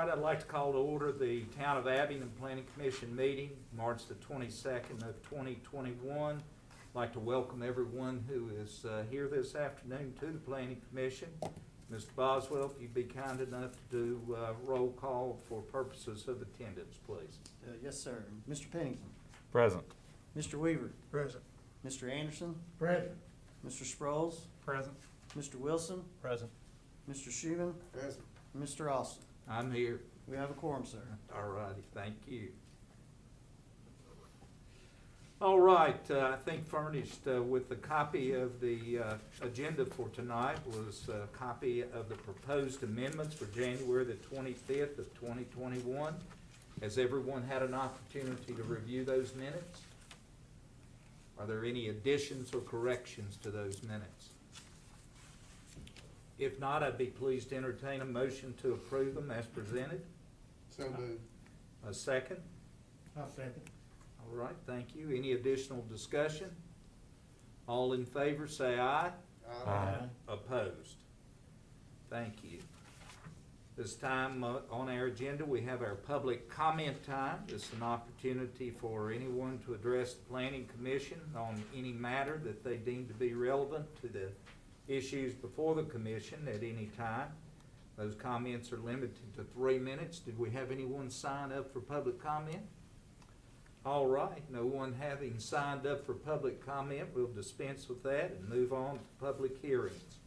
right, I'd like to call to order the Town of Abingdon Planning Commission meeting, March the 22nd of 2021. I'd like to welcome everyone who is here this afternoon to the Planning Commission. Mr. Boswell, if you'd be kind enough to do roll call for purposes of attendance, please. Yes, sir. Mr. Pennington. Present. Mr. Weaver. Present. Mr. Anderson. Present. Mr. Sproles. Present. Mr. Wilson. Present. Mr. Schuman. Present. And Mr. Austin. I'm here. We have a quorum, sir. All righty, thank you. All right, I think furnished with the copy of the agenda for tonight was a copy of the proposed amendments for January the 25th of 2021. Has everyone had an opportunity to review those minutes? Are there any additions or corrections to those minutes? If not, I'd be pleased to entertain a motion to approve them as presented. So moved. A second? I'll second. All right, thank you. Any additional discussion? All in favor, say aye. Aye. Opposed? Thank you. This time on our agenda, we have our public comment time. This is an opportunity for anyone to address the Planning Commission on any matter that they deem to be relevant to the issues before the Commission at any time. Those comments are limited to 3 minutes. Did we have anyone sign up for public comment? All right, no one having signed up for public comment, we'll dispense with that and move on to public hearings.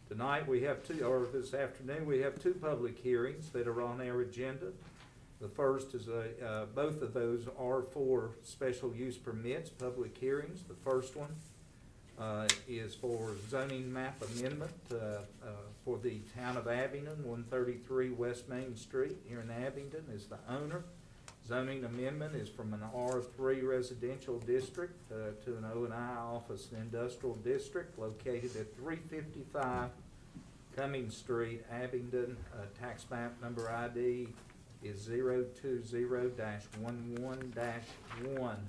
Tonight we have this afternoon we have two public hearings that are on our agenda. The first is both of those are for special use permits, public hearings. The first one is for zoning map amendment for the Town of Abingdon, 133 West Main Street here in Abingdon is the owner. Zoning amendment is from an R3 residential district to an O&I office and industrial district located at 355 Cummings Street, Abingdon. Tax map number ID is 020-11-1.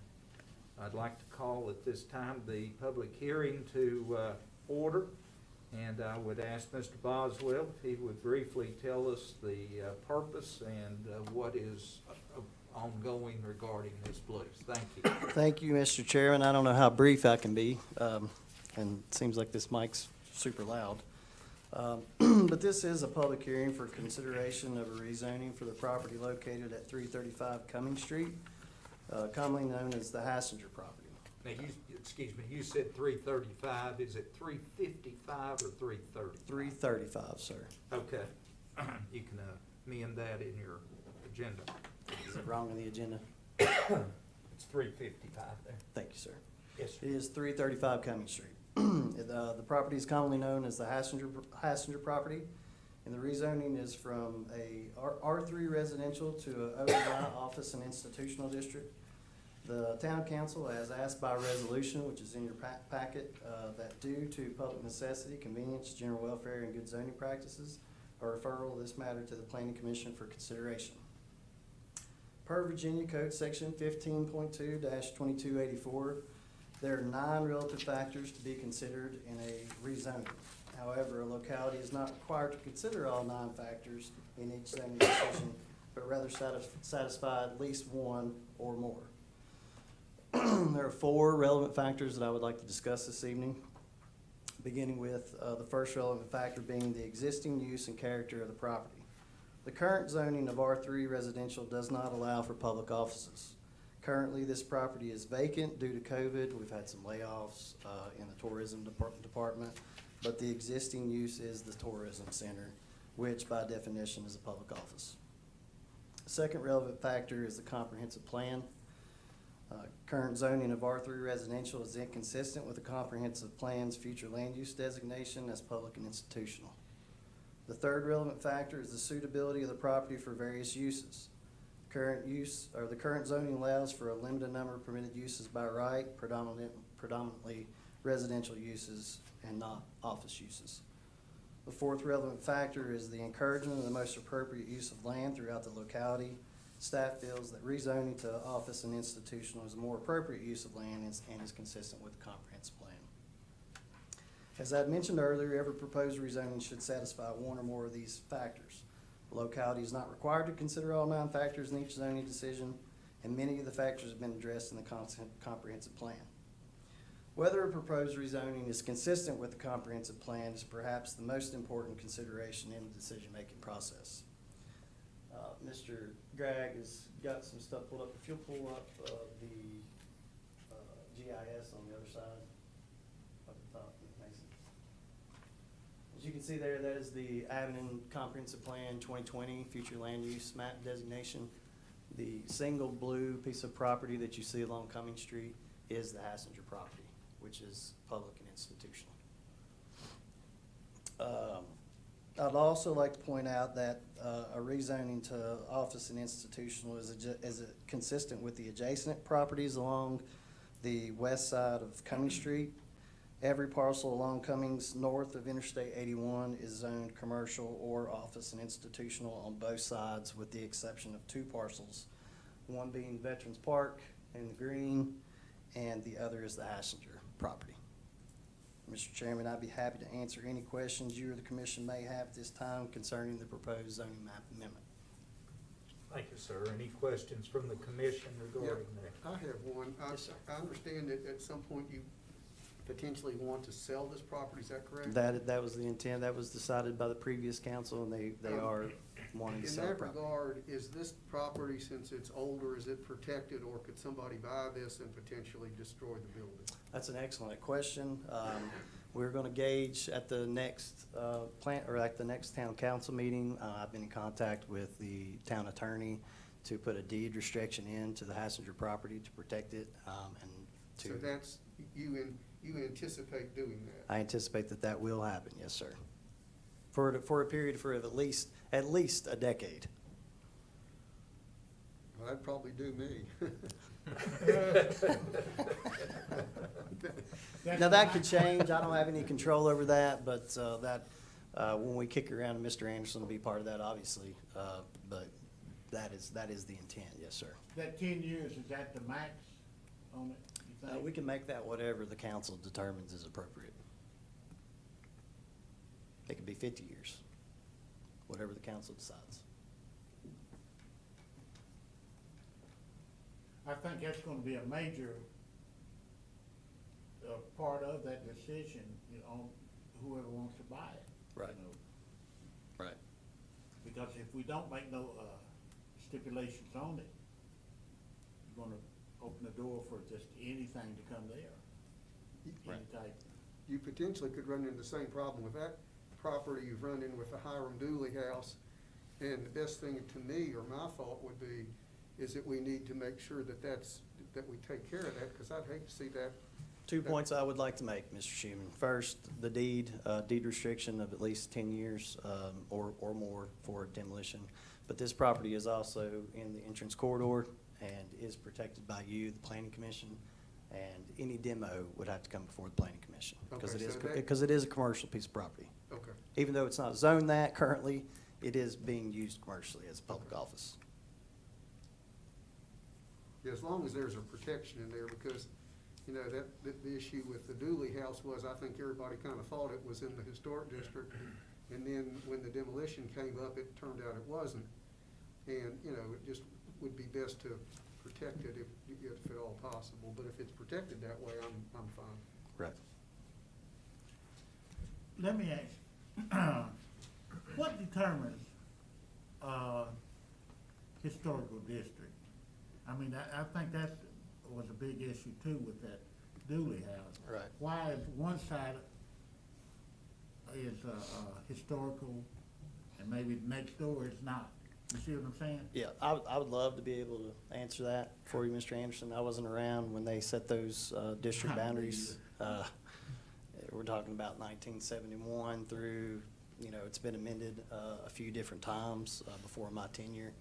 I'd like to call at this time the public hearing to order, and I would ask Mr. Boswell if he would briefly tell us the purpose and what is ongoing regarding this, please. Thank you. Thank you, Mr. Chairman. I don't know how brief I can be, and it seems like this mic's super loud. But this is a public hearing for consideration of a rezoning for the property located at 335 Cummings Street, commonly known as the Hassinger property. Now, excuse me, you said 335. Is it 355 or 330? 335, sir. Okay. You can amend that in your agenda. Is it wrong in the agenda? It's 355 there. Thank you, sir. Yes, sir. It is 335 Cummings Street. The property is commonly known as the Hassinger property, and the rezoning is from a R3 residential to a O&I office and institutional district. The town council has asked by resolution, which is in your packet, that due to public necessity, convenience, general welfare, and good zoning practices, a referral of this matter to the Planning Commission for consideration. Per Virginia Code Section 15.2-2284, there are 9 relative factors to be considered in a rezoning. However, a locality is not required to consider all 9 factors in each zoning decision, but rather satisfy at least one or more. There are 4 relevant factors that I would like to discuss this evening, beginning with the first relevant factor being the existing use and character of the property. The current zoning of R3 residential does not allow for public offices. Currently, this property is vacant due to COVID. We've had some layoffs in the tourism department, but the existing use is the tourism center, which by definition is a public office. The second relevant factor is the comprehensive plan. Current zoning of R3 residential is inconsistent with the comprehensive plan's future land use designation as public and institutional. The third relevant factor is the suitability of the property for various uses. The current zoning allows for a limited number of permitted uses by right, predominantly residential uses and not office uses. The fourth relevant factor is the encouragement of the most appropriate use of land throughout the locality. Staff feels that rezoning to office and institutional is a more appropriate use of land and is consistent with the comprehensive plan. As I had mentioned earlier, every proposed rezoning should satisfy one or more of these factors. The locality is not required to consider all 9 factors in each zoning decision, and many of the factors have been addressed in the comprehensive plan. Whether a proposed rezoning is consistent with the comprehensive plan is perhaps the most important consideration in the decision-making process. Mr. Gregg has got some stuff pulled up. If you'll pull up the GIS on the other side, up at the top, Mason. As you can see there, that is the Avenue Comprehensive Plan 2020 Future Land Use Map Designation. The single blue piece of property that you see along Cumming Street is the Hassinger property, which is public and institutional. I'd also like to point out that a rezoning to office and institutional is consistent with the adjacent properties along the west side of Cumming Street. Every parcel along Cummings north of Interstate 81 is zoned commercial or office and institutional on both sides, with the exception of 2 parcels, one being Veterans Park in the green, and the other is the Hassinger property. Mr. Chairman, I'd be happy to answer any questions you or the commission may have at this time concerning the proposed zoning map amendment. Thank you, sir. Any questions from the commission regarding that? I have one. Yes, sir. I understand that at some point you potentially want to sell this property, is that correct? That was the intent. That was decided by the previous council, and they are wanting to sell the In that property. regard, is this property, since it's older, is it protected, or could somebody buy this and potentially destroy the building? That's an excellent question. We're gonna gauge at the next at the next town council meeting. I've been in contact with the town attorney to put a deed restriction into the Hassinger property to protect it, and to. So that's, you anticipate doing that? I anticipate that will happen, yes, sir. For a period for at least a decade. Well, that'd probably do me. Now, that could change. I don't have any control over that, but when we kick around, Mr. Anderson will be part of that, obviously. But that is the intent, yes, sir. That 10 years, is that the max on it, you think? We can make that whatever the council determines is appropriate. It could be 50 years, whatever the council decides. I think that's gonna be a major part of that decision, you know, whoever wants to buy it. Right. You know. Right. Because if we don't make no stipulations on it, you're gonna open the door for just anything to come there. Right. Any type. You potentially could run into the same problem with that property you've run in with the Hiram Dooley house. And the best thing to me, or my thought would be, is that we need to make sure that we take care of that, because I'd hate to see that. 2 points I would like to make, Mr. Schuman. First, the deed restriction of at least 10 years or more for demolition. But this property is also in the entrance corridor and is protected by you, the planning commission, and any demo would have to come before the planning commission. Because Okay, it is, so that- because it is a commercial piece of property. Okay. Even though it's not zoned that currently, it is being used commercially as a public office. Yeah, as long as there's a protection in there, because, you know, the issue with the Dooley house was, I think everybody kind of thought it was in the historic district. And then when the demolition came up, it turned out it wasn't. And, you know, it just would be best to protect it if at all possible. But if it's protected that way, I'm fine. Right. Let me ask, what determines historical district? I mean, I think that was a big issue too with that Dooley house. Right. Why is one side is historical and maybe next door is not? You see what I'm saying? Yeah, I would love to be able to answer that for you, Mr. Anderson. I wasn't around when they set those district Not me boundaries. We're talking about 1971 through, you know, it's been amended a few different times before my tenure.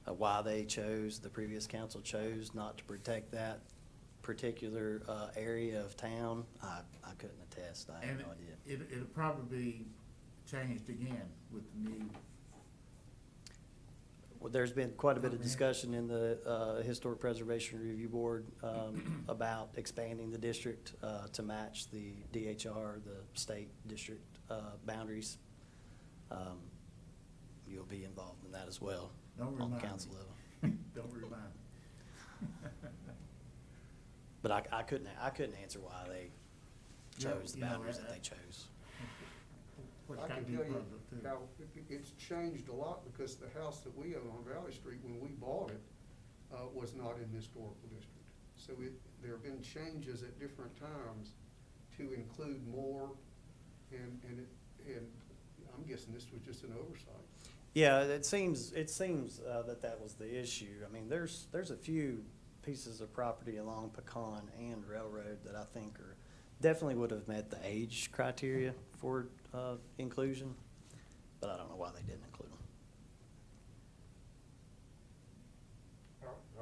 Why they chose, the previous council chose not to protect that particular area of town, I couldn't attest. I have And no idea. it'll probably be changed again with the new. Well, there's been quite a bit of discussion in the Historic Preservation Review Board about expanding the district to match the DHR, the state district boundaries. you'll be involved in that as well Don't on remind the me. council level. Don't remind me. But I couldn't answer why they chose the You know, boundaries that they chose. What I kind can of tell you public too. how it's changed a lot, because the house that we own on Valley Street, when we bought it, was not in the historical district. So there have been changes at different times to include more, and I'm guessing this was just an oversight. Yeah, it seems that was the issue. I mean, there's a few pieces of property along Pecan and Railroad that I think definitely would have met the age criteria for inclusion, but I don't know why they didn't include them.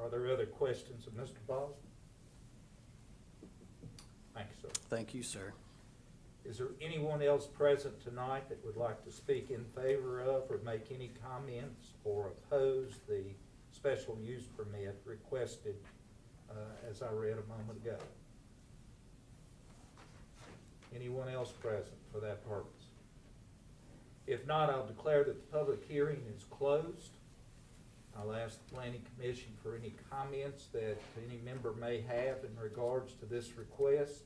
Are there other questions of Mr. Boswell? Thank you, sir. Thank you, sir. Is there anyone else present tonight that would like to speak in favor of or make any comments or oppose the special use permit requested, as I read a moment ago? Anyone else present for that purpose? If not, I'll declare that the public hearing is closed. I'll ask the Planning Commission for any comments that any member may have in regards to this request,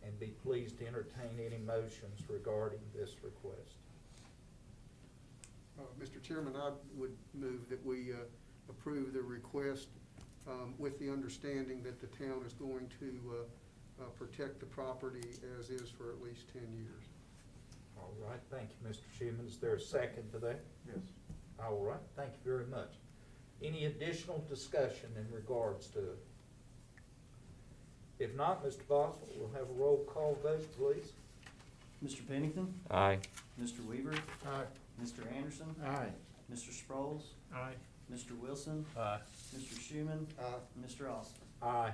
and be pleased to entertain any motions regarding this request. Mr. Chairman, I would move that we approve the request with the understanding that the town is going to protect the property as is for at least 10 years. All right, thank you, Mr. Schuman. Is there a second to that? Yes. All right, thank you very much. Any additional discussion in regards to it? If not, Mr. Boswell, we'll have a roll call vote, please. Mr. Pennington? Aye. Mr. Weaver? Aye. Mr. Anderson? Aye. Mr. Sproles? Aye. Mr. Wilson? Aye. Mr. Schuman? Aye. Mr. Austin? Aye.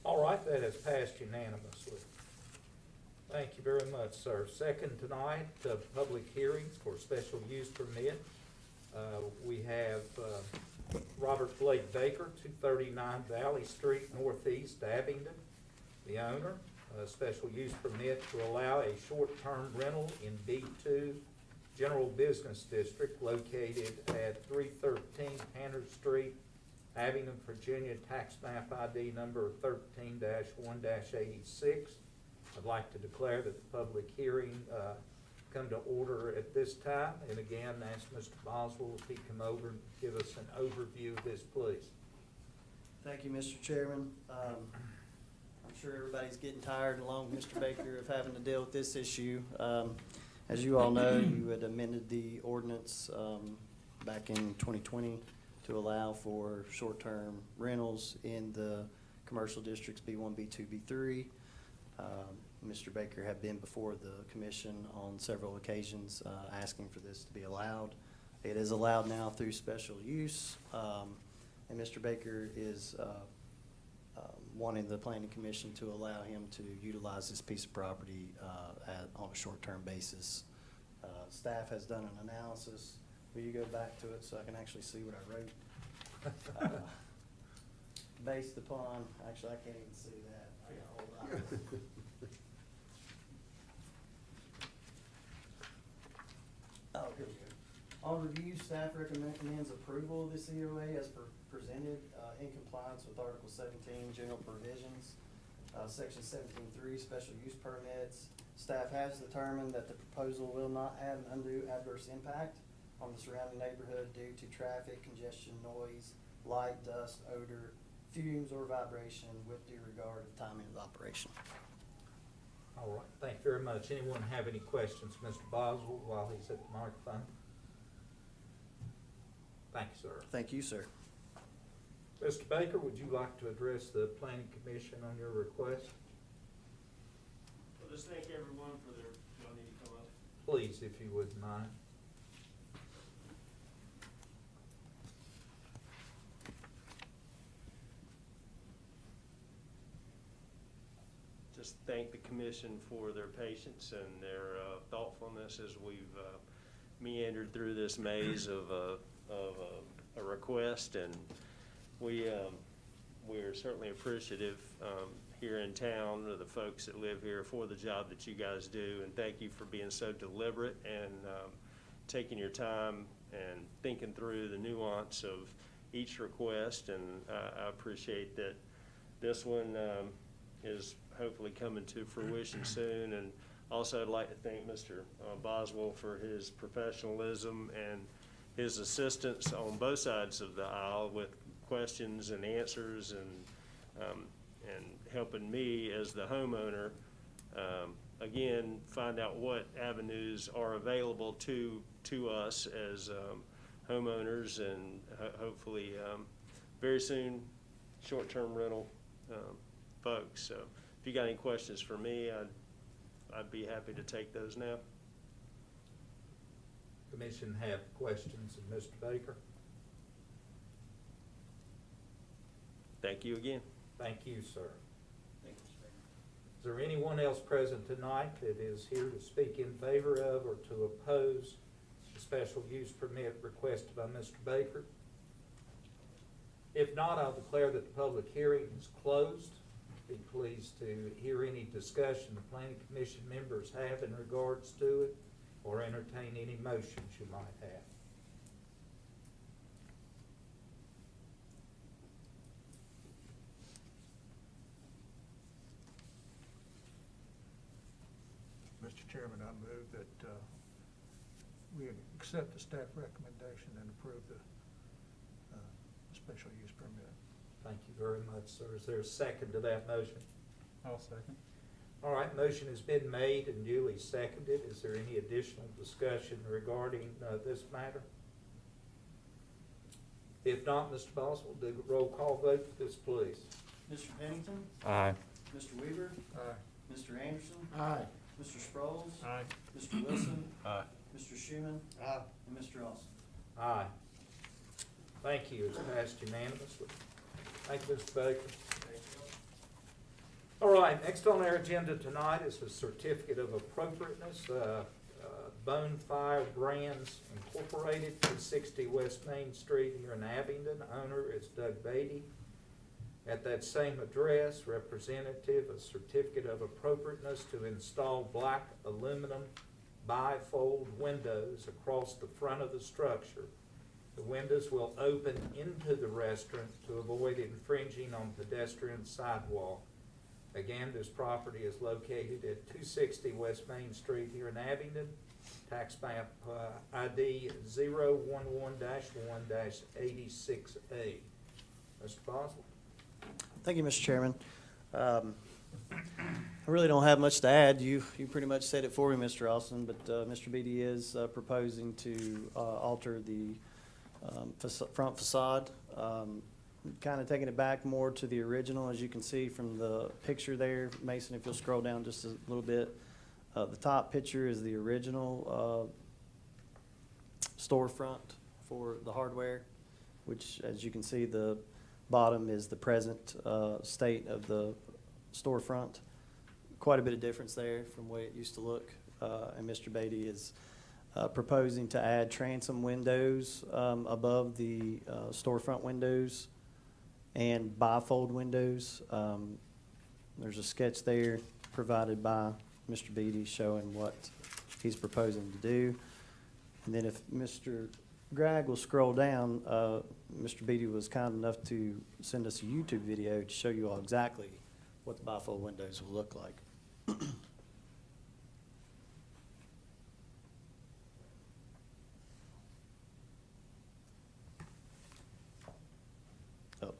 All right, that has passed unanimously. Thank you very much, sir. Second tonight, public hearings for special use permit. We have Robert Blake Baker, 239 Valley Street Northeast, Abingdon, the owner. A special use permit to allow a short-term rental in B2 General Business District located at 313 Hannah Street, Abingdon, Virginia, tax map ID number 13-1-86. I'd like to declare that the public hearing come to order at this time, and again, ask Mr. Boswell if he come over and give us an overview of this, please. Thank you, Mr. Chairman. I'm sure everybody's getting tired, along with Mr. Baker, of having to deal with this issue. As you all know, you had amended the ordinance back in 2020 to allow for short-term rentals in the commercial districts B1, B2, B3. Mr. Baker had been before the commission on several occasions asking for this to be allowed. It is allowed now through special use, and Mr. Baker is wanting the planning commission to allow him to utilize this piece of property on a short-term basis. Staff has done an analysis. Will you go back to it so I can actually see what I wrote? Based upon, actually, I can't even see that. I got a whole lot of it. Oh, here we go. On review, staff recommends approval of this EOA as presented in compliance with Article 17, General Provisions, Section 17.3, Special Use Permits. Staff has determined that the proposal will not have an undue adverse impact on the surrounding neighborhood due to traffic, congestion, noise, light, dust, odor, fumes, or vibration, with due regard to timing of operation. All right, thank you very much. Anyone have any questions, Mr. Boswell, while he's at the microphone? Thank you, sir. Thank you, sir. Mr. Baker, would you like to address the planning commission on your request? Well, just thank everyone for their, y'all need to come up. Please, if you wouldn't mind. Just thank the commission for their patience and their thoughtfulness as we've meandered through this maze of a request, and we're certainly appreciative here in town of the folks that live here for the job that you guys do, and thank you for being so deliberate and taking your time and thinking through the nuance of each request, and I appreciate that this one is hopefully coming to fruition soon. And also, I'd like to thank Mr. Boswell for his professionalism and his assistance on both sides of the aisle with questions and answers, and helping me as the homeowner, again, find out what avenues are available to us as homeowners, and hopefully very soon, short-term rental folks. So if you got any questions for me, I'd be happy to take those now. Commission have questions of Mr. Baker? Thank you again. Thank you, sir. Thank you, Mr. Mayor. Is there anyone else present tonight that is here to speak in favor of or to oppose the special use permit requested by Mr. Baker? If not, I'll declare that the public hearing is closed. Be pleased to hear any discussion the planning commission members have in regards to it, or entertain any motions you might have. Mr. Chairman, I move that we accept the staff recommendation and approve the special use permit. Thank you very much, sir. Is there a second to that motion? I'll second. All right, motion has been made and duly seconded. Is there any additional discussion regarding this matter? If not, Mr. Boswell, do the roll call vote for this, please. Mr. Pennington? Aye. Mr. Weaver? Aye. Mr. Anderson? Aye. Mr. Sproles? Aye. Mr. Wilson? Aye. Mr. Schuman? And Mr. Austin. Aye. Thank you. It's passed unanimously. Thank you, Mr. Baker. All right, next on our agenda tonight is a certificate of appropriateness. Bonefire Brands Incorporated, 260 West Main Street here in Abingdon. Owner is Doug Beatty. At that same address, representative, a certificate of appropriateness to install black aluminum bifold windows across the front of the structure. The windows will open into the restaurant to avoid infringing on pedestrian sidewalk. Again, this property is located at 260 West Main Street here in Abingdon. Tax map ID 011-1-86A. Mr. Boswell. Thank you, Mr. Chairman. I really don't have much to add. You pretty much said it for me, Mr. Austin, but Mr. Beatty is proposing to alter the front facade, kind of taking it back more to the original, as you can see from the picture there. Mason, if you'll scroll down just a little bit. The top picture is the original storefront for the hardware, which, as you can see, the bottom is the present state of the storefront. Quite a bit of difference there from the way it used to look. And Mr. Beatty is proposing to add transom windows above the storefront windows and bifold windows. There's a sketch there provided by Mr. Beatty showing what he's proposing to do. And then if Mr. Gregg will scroll down, Mr. Beatty was kind enough to send us a YouTube video to show you all exactly what the bifold windows will look like. Oh,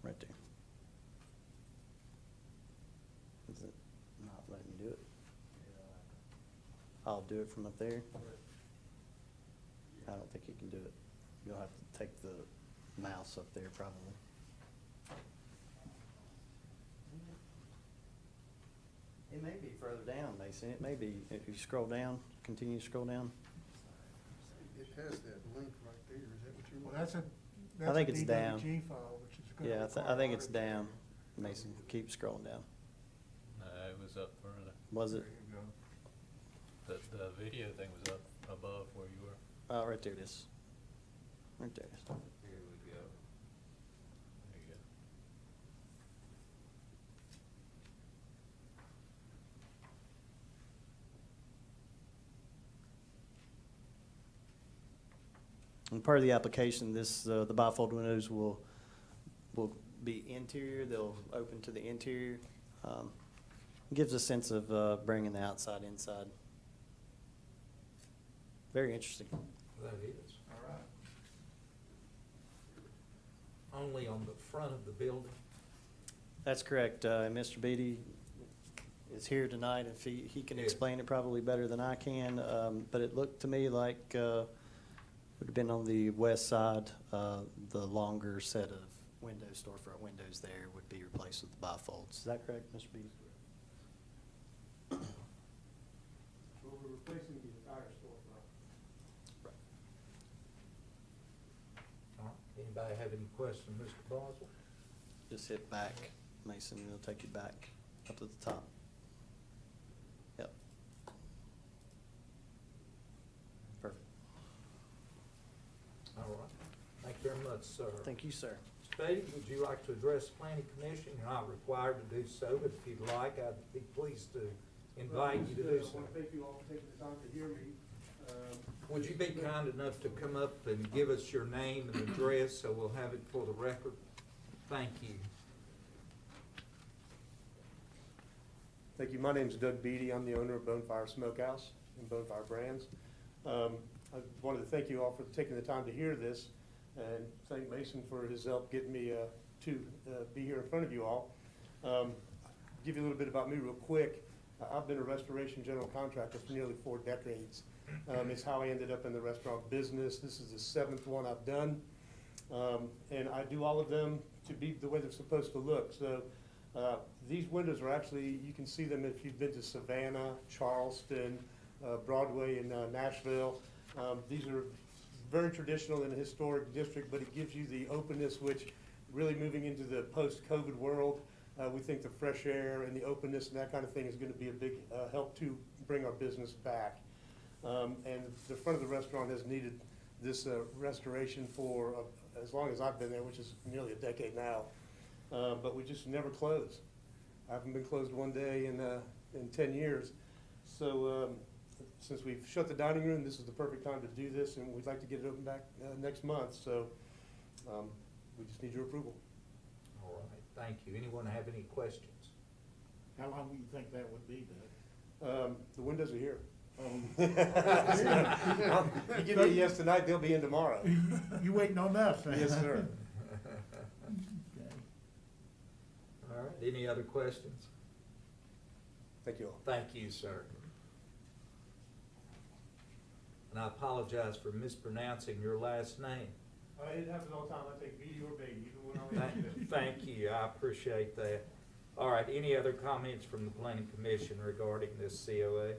right there. Is it not letting me do it? I'll do it from up there. I don't think you can do it. You'll have to take the mouse up there probably. It may be further down, Mason. It may be, if you scroll down, continue to scroll down. It has that link right there, is that what you Well, want? that's a think it's down. DWG file, which is gonna Yeah, require I think it's audit. down. Mason, keep scrolling down. It was up further. Was There it? you go. The video thing was up above where you were. Oh, right there it is. Right there it is. Here we go. There you go. And part of the application, this, the bifold windows will be interior, they'll open to the interior. Gives a sense of bringing the outside inside. Very interesting. That is, all right. Only on the front of the building? That's correct. Mr. Beatty is here tonight. If he can Yeah. explain it probably better than I can. But it looked to me like would have been on the west side. The longer set of windows, storefront windows there would be replaced with the bifolds. Is that correct, Mr. Beatty? Well, we're replacing the entire storefront. All right. Anybody have any questions, Mr. Boswell? Just hit back, Mason, and it'll take you back up to the top. Yep. Perfect. All right. Thank you very much, sir. Thank you, sir. Mr. Beatty, would you like to address the planning commission? You're not required to do so, but if you'd like, I'd be pleased to invite you to do I so. want to thank you all for taking the time to hear me. Would you be kind enough to come up and give us your name and address so we'll have it for the record? Thank you. Thank you. My name's Doug Beatty. I'm the owner of Bonefire Smokehouse and Bonefire Brands. I wanted to thank you all for taking the time to hear this and thank Mason for his help getting me to be here in front of you all. Give you a little bit about me real quick. I've been a restoration general contractor for nearly 4 decades. It's how I ended up in the restaurant business. This is the 7th one I've done. And I do all of them to be the way they're supposed to look. So these windows are actually, you can see them if you've been to Savannah, Charleston, Broadway in Nashville. These are very traditional in a historic district, but it gives you the openness, which really moving into the post-COVID world, we think the fresh air and the openness and that kind of thing is going to be a big help to bring our business back. And the front of the restaurant has needed this restoration for as long as I've been there, which is nearly a decade now. But we just never close. I haven't been closed one day in 10 years. So since we've shut the dining room, this is the perfect time to do this, and we'd like to get it open back next month. So we just need your approval. All right, thank you. Anyone have any questions? How long do you think that would be, Doug? The windows are here. Um, You give me a yes tonight, they'll be in tomorrow. You waiting on us? Yes, sir. Okay. All right, any other questions? Thank you all. Thank you, sir. And I apologize for mispronouncing your last name. It happens all the time. I take Beatty or Beatty, either one I'll Thank thank you, I appreciate that. All right, any other comments from the planning commission regarding this COA?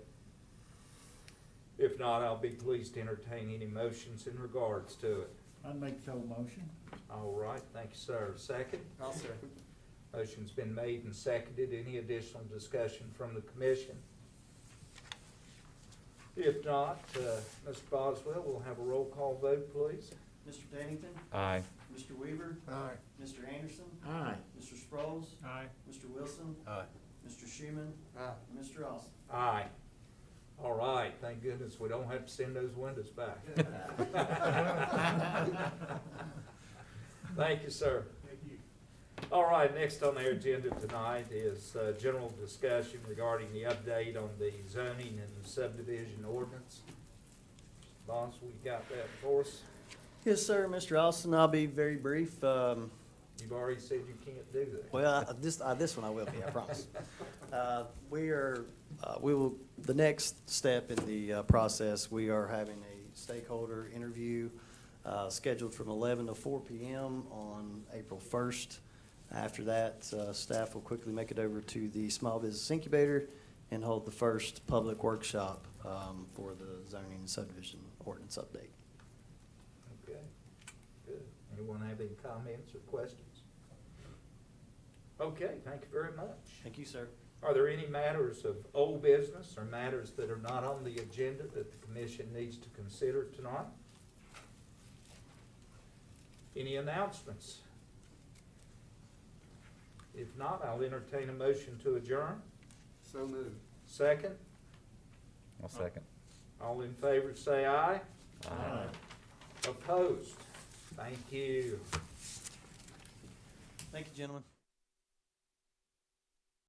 If not, I'll be pleased to entertain any motions in regards to it. I'd make so motion. All right, thank you, sir. Second? I'll second. Motion's been made and seconded. Any additional discussion from the commission? If not, Mr. Boswell, we'll have a roll call vote, please. Mr. Dennington? Aye. Mr. Weaver? Aye. Mr. Anderson? Aye. Mr. Sproles? Aye. Mr. Wilson? Aye. Mr. Schuman? Aye. And Mr. Austin? Aye. All right, thank goodness we don't have to send those windows back. Thank you, sir. Thank you. All right, next on our agenda tonight is general discussion regarding the update on the zoning and subdivision ordinance. Boss, we got that for us? Yes, sir, Mr. Austin. I'll be very brief. You've already said you can't do that. Well, this one I will be, I promise. The next step in the process, we are having a stakeholder interview scheduled from 11 to 4 p.m. on April 1st. After that, staff will quickly make it over to the Small Business Incubator and hold the first public workshop for the zoning and subdivision ordinance update. Okay, good. Anyone have any comments or questions? Okay, thank you very much. Thank you, sir. Are there any matters of old business or matters that are not on the agenda that the commission needs to consider tonight? Any announcements? If not, I'll entertain a motion to adjourn. So moved. Second, I'll second. all in favor say aye. Aye. Opposed? Thank you. Thank you, gentlemen.